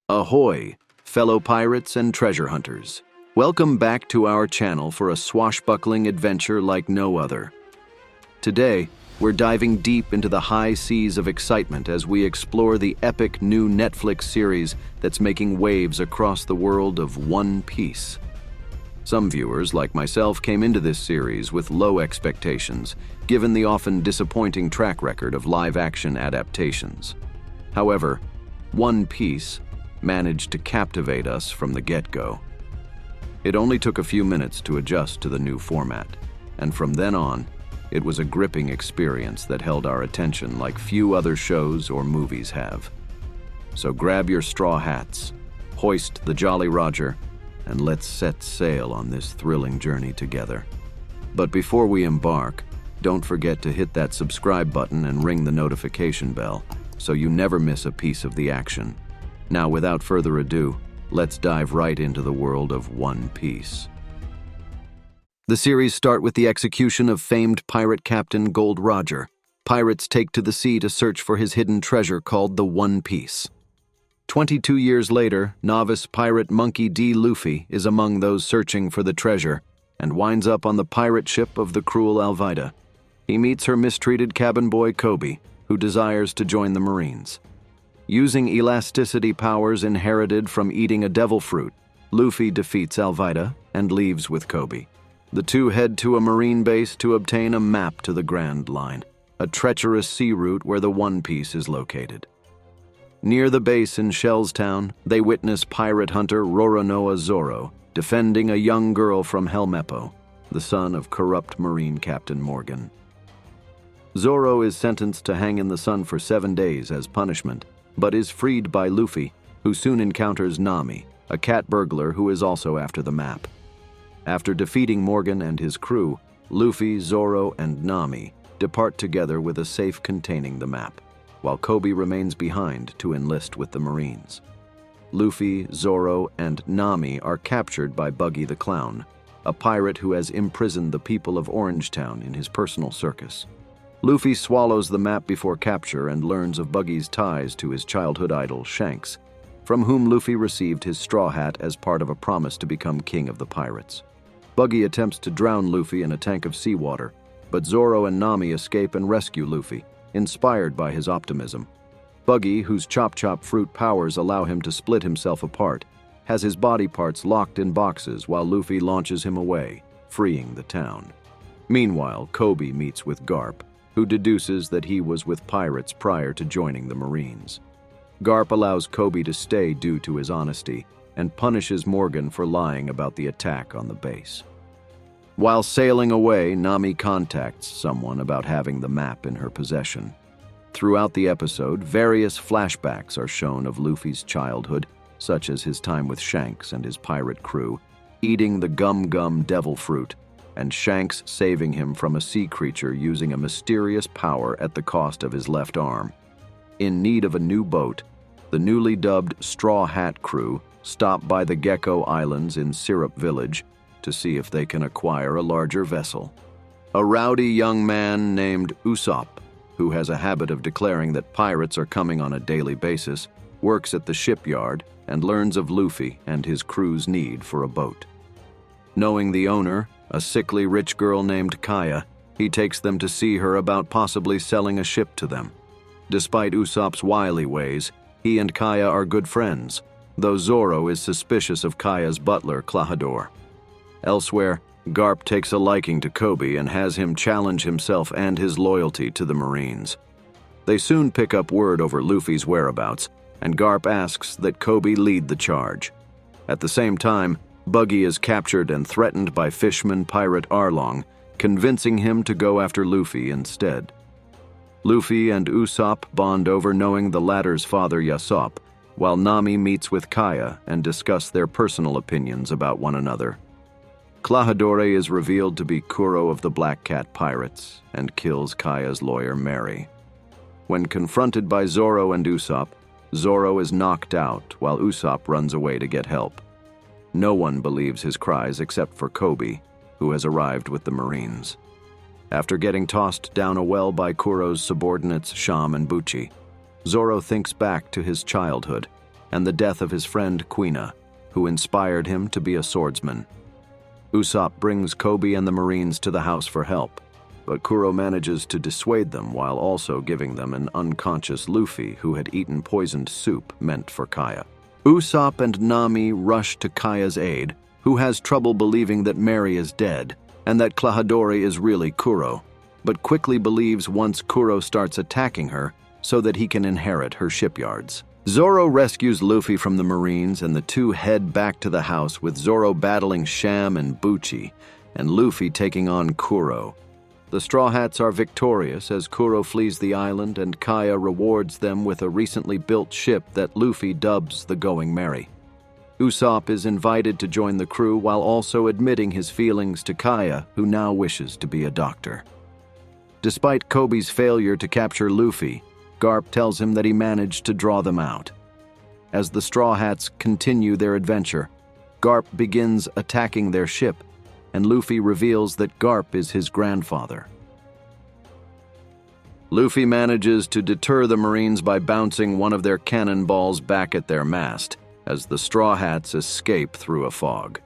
Ahoy, fellow pirates and treasure hunters. Welcome back to our channel for a swashbuckling adventure like no other. Today, we're diving deep into the high seas of excitement as we explore the epic new Netflix series that's making waves across the world of One Piece. Some viewers, like myself, came into this series with low expectations, given the often disappointing track record of live-action adaptations. However, One Piece managed to captivate us from the get-go. It only took a few minutes to adjust to the new format, and from then on, it was a gripping experience that held our attention like few other shows or movies have. So grab your straw hats, hoist the Jolly Roger, and let's set sail on this thrilling journey together. But before we embark, don't forget to hit that subscribe button and ring the notification bell so you never miss a piece of the action. Now, without further ado, let's dive right into the world of One Piece. The series start with the execution of famed pirate captain Gold Roger. Pirates take to the sea to search for his hidden treasure called the One Piece. 22 years later, novice pirate Monkey D. Luffy is among those searching for the treasure and winds up on the pirate ship of the cruel Alvida. He meets her mistreated cabin boy Kobe, who desires to join the Marines. Using elasticity powers inherited from eating a devil fruit, Luffy defeats Alvida and leaves with Kobe. The two head to a marine base to obtain a map to the Grand Line, a treacherous sea route where the One Piece is located. Near the base in Shellstown, they witness pirate hunter Roronoa Zoro defending a young girl from Helmeppo, the son of corrupt Marine Captain Morgan. Zoro is sentenced to hang in the sun for 7 days as punishment, but is freed by Luffy, who soon encounters Nami, a cat burglar who is also after the map. After defeating Morgan and his crew, Luffy, Zoro, and Nami depart together with a safe containing the map, while Kobe remains behind to enlist with the Marines. Luffy, Zoro, and Nami are captured by Buggy the Clown, a pirate who has imprisoned the people of Orangetown in his personal circus. Luffy swallows the map before capture and learns of Buggy's ties to his childhood idol, Shanks, from whom Luffy received his straw hat as part of a promise to become king of the pirates. Buggy attempts to drown Luffy in a tank of seawater, but Zoro and Nami escape and rescue Luffy, inspired by his optimism. Buggy, whose chop-chop fruit powers allow him to split himself apart, has his body parts locked in boxes while Luffy launches him away, freeing the town. Meanwhile, Kobe meets with Garp, who deduces that he was with pirates prior to joining the Marines. Garp allows Kobe to stay due to his honesty and punishes Morgan for lying about the attack on the base. While sailing away, Nami contacts someone about having the map in her possession. Throughout the episode, various flashbacks are shown of Luffy's childhood, such as his time with Shanks and his pirate crew, eating the gum-gum devil fruit, and Shanks saving him from a sea creature using a mysterious power at the cost of his left arm. In need of a new boat, the newly dubbed Straw Hat crew stop by the Gecko Islands in Syrup Village to see if they can acquire a larger vessel. A rowdy young man named Usopp, who has a habit of declaring that pirates are coming on a daily basis, works at the shipyard and learns of Luffy and his crew's need for a boat. Knowing the owner, a sickly rich girl named Kaya, he takes them to see her about possibly selling a ship to them. Despite Usopp's wily ways, he and Kaya are good friends, though Zoro is suspicious of Kaya's butler, Klahadore. Elsewhere, Garp takes a liking to Kobe and has him challenge himself and his loyalty to the Marines. They soon pick up word over Luffy's whereabouts, and Garp asks that Kobe lead the charge. At the same time, Buggy is captured and threatened by fishman pirate Arlong, convincing him to go after Luffy instead. Luffy and Usopp bond over knowing the latter's father Yasopp, while Nami meets with Kaya and discuss their personal opinions about one another. Klahadore is revealed to be Kuro of the Black Cat Pirates and kills Kaya's lawyer Mary. When confronted by Zoro and Usopp, Zoro is knocked out while Usopp runs away to get help. No one believes his cries except for Kobe, who has arrived with the Marines. After getting tossed down a well by Kuro's subordinates Sham and Buchi, Zoro thinks back to his childhood and the death of his friend Quina, who inspired him to be a swordsman. Usopp brings Kobe and the Marines to the house for help, but Kuro manages to dissuade them while also giving them an unconscious Luffy who had eaten poisoned soup meant for Kaya. Usopp and Nami rush to Kaya's aid, who has trouble believing that Mary is dead and that Klahadore is really Kuro, but quickly believes once Kuro starts attacking her so that he can inherit her shipyards. Zoro rescues Luffy from the Marines, and the two head back to the house with Zoro battling Sham and Buchi, and Luffy taking on Kuro. The Straw Hats are victorious as Kuro flees the island, and Kaya rewards them with a recently built ship that Luffy dubs the Going Merry. Usopp is invited to join the crew while also admitting his feelings to Kaya, who now wishes to be a doctor. Despite Kobe's failure to capture Luffy, Garp tells him that he managed to draw them out. As the Straw Hats continue their adventure, Garp begins attacking their ship, and Luffy reveals that Garp is his grandfather. Luffy manages to deter the Marines by bouncing one of their cannonballs back at their mast, as the Straw Hats escape through a fog.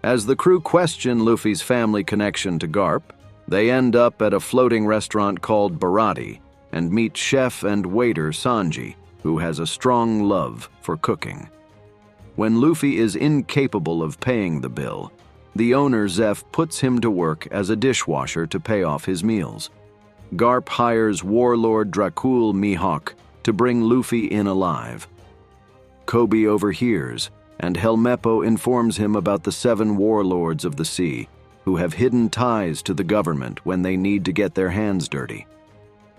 As the crew question Luffy's family connection to Garp, they end up at a floating restaurant called Baratie and meet chef and waiter Sanji, who has a strong love for cooking. When Luffy is incapable of paying the bill, the owner Zeph puts him to work as a dishwasher to pay off his meals. Garp hires warlord Dracul Mihawk to bring Luffy in alive. Kobe overhears, and Helmeppo informs him about the 7 warlords of the sea, who have hidden ties to the government when they need to get their hands dirty.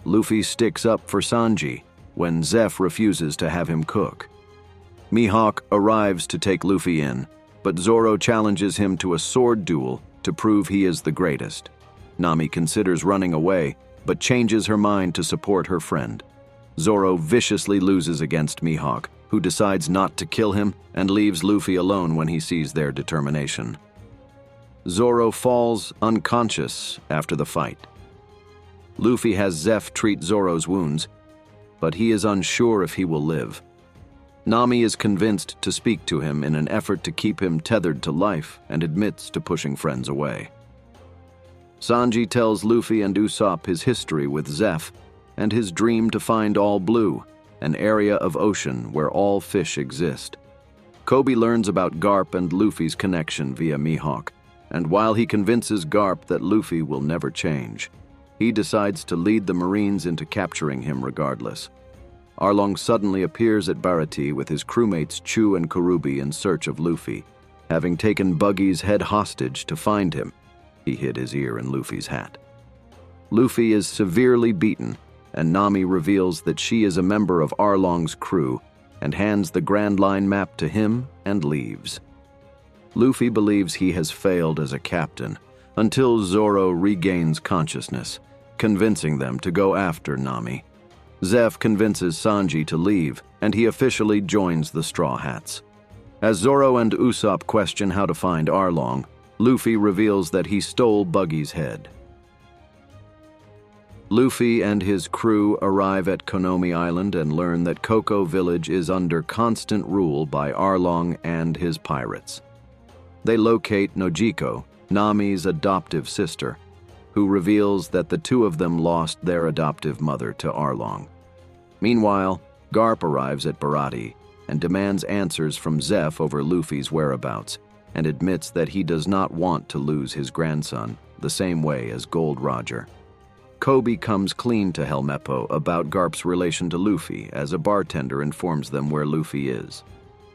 Luffy sticks up for Sanji when Zeph refuses to have him cook. Mihawk arrives to take Luffy in, but Zoro challenges him to a sword duel to prove he is the greatest. Nami considers running away, but changes her mind to support her friend. Zoro viciously loses against Mihawk, who decides not to kill him and leaves Luffy alone when he sees their determination. Zoro falls unconscious after the fight. Luffy has Zeph treat Zoro's wounds, but he is unsure if he will live. Nami is convinced to speak to him in an effort to keep him tethered to life and admits to pushing friends away. Sanji tells Luffy and Usopp his history with Zeph and his dream to find All Blue, an area of ocean where all fish exist. Kobe learns about Garp and Luffy's connection via Mihawk, and while he convinces Garp that Luffy will never change, he decides to lead the Marines into capturing him regardless. Arlong suddenly appears at Baratie with his crewmates Chu and Kurubi in search of Luffy. Having taken Buggy's head hostage to find him, he hid his ear in Luffy's hat. Luffy is severely beaten, and Nami reveals that she is a member of Arlong's crew and hands the Grand Line map to him and leaves. Luffy believes he has failed as a captain until Zoro regains consciousness, convincing them to go after Nami. Zeph convinces Sanji to leave, and he officially joins the Straw Hats. As Zoro and Usopp question how to find Arlong, Luffy reveals that he stole Buggy's head. Luffy and his crew arrive at Konomi Island and learn that Cocoa Village is under constant rule by Arlong and his pirates. They locate Nojiko, Nami's adoptive sister, who reveals that the two of them lost their adoptive mother to Arlong. Meanwhile, Garp arrives at Baratie and demands answers from Zeph over Luffy's whereabouts, and admits that he does not want to lose his grandson, the same way as Gold Roger. Kobe comes clean to Helmeppo about Garp's relation to Luffy as a bartender informs them where Luffy is.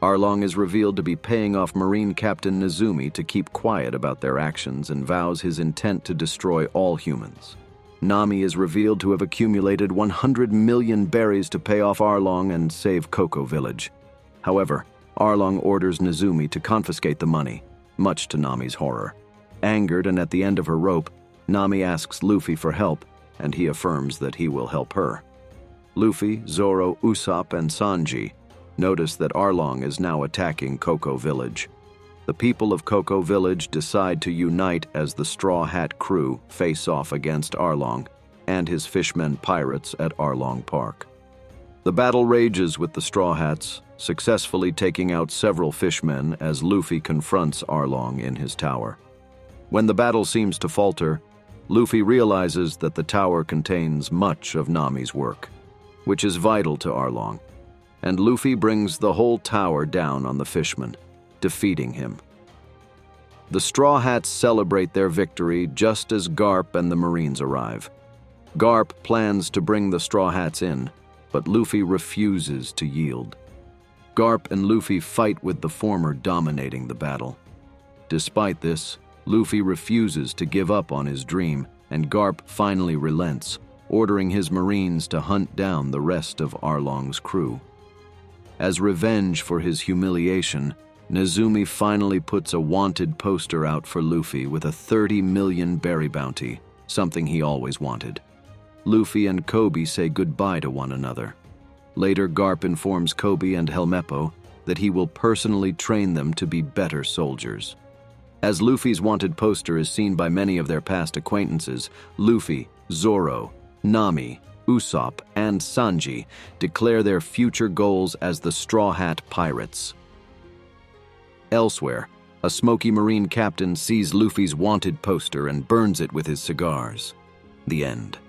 Arlong is revealed to be paying off Marine Captain Nezumi to keep quiet about their actions and vows his intent to destroy all humans. Nami is revealed to have accumulated 100 million berries to pay off Arlong and save Cocoa Village. However, Arlong orders Nezumi to confiscate the money, much to Nami's horror. Angered and at the end of her rope, Nami asks Luffy for help, and he affirms that he will help her. Luffy, Zoro, Usopp, and Sanji notice that Arlong is now attacking Cocoa Village. The people of Cocoa Village decide to unite as the Straw Hat crew face off against Arlong and his fishmen pirates at Arlong Park. The battle rages with the Straw Hats, successfully taking out several fishmen as Luffy confronts Arlong in his tower. When the battle seems to falter, Luffy realizes that the tower contains much of Nami's work, which is vital to Arlong, and Luffy brings the whole tower down on the fishman, defeating him. The Straw Hats celebrate their victory just as Garp and the Marines arrive. Garp plans to bring the Straw Hats in, but Luffy refuses to yield. Garp and Luffy fight with the former dominating the battle. Despite this, Luffy refuses to give up on his dream, and Garp finally relents, ordering his Marines to hunt down the rest of Arlong's crew. As revenge for his humiliation, Nezumi finally puts a wanted poster out for Luffy with a 30 million berry bounty, something he always wanted. Luffy and Kobe say goodbye to one another. Later, Garp informs Kobe and Helmeppo that he will personally train them to be better soldiers. As Luffy's wanted poster is seen by many of their past acquaintances, Luffy, Zoro, Nami, Usopp, and Sanji declare their future goals as the Straw Hat Pirates. Elsewhere, a smoky Marine captain sees Luffy's wanted poster and burns it with his cigars. The end.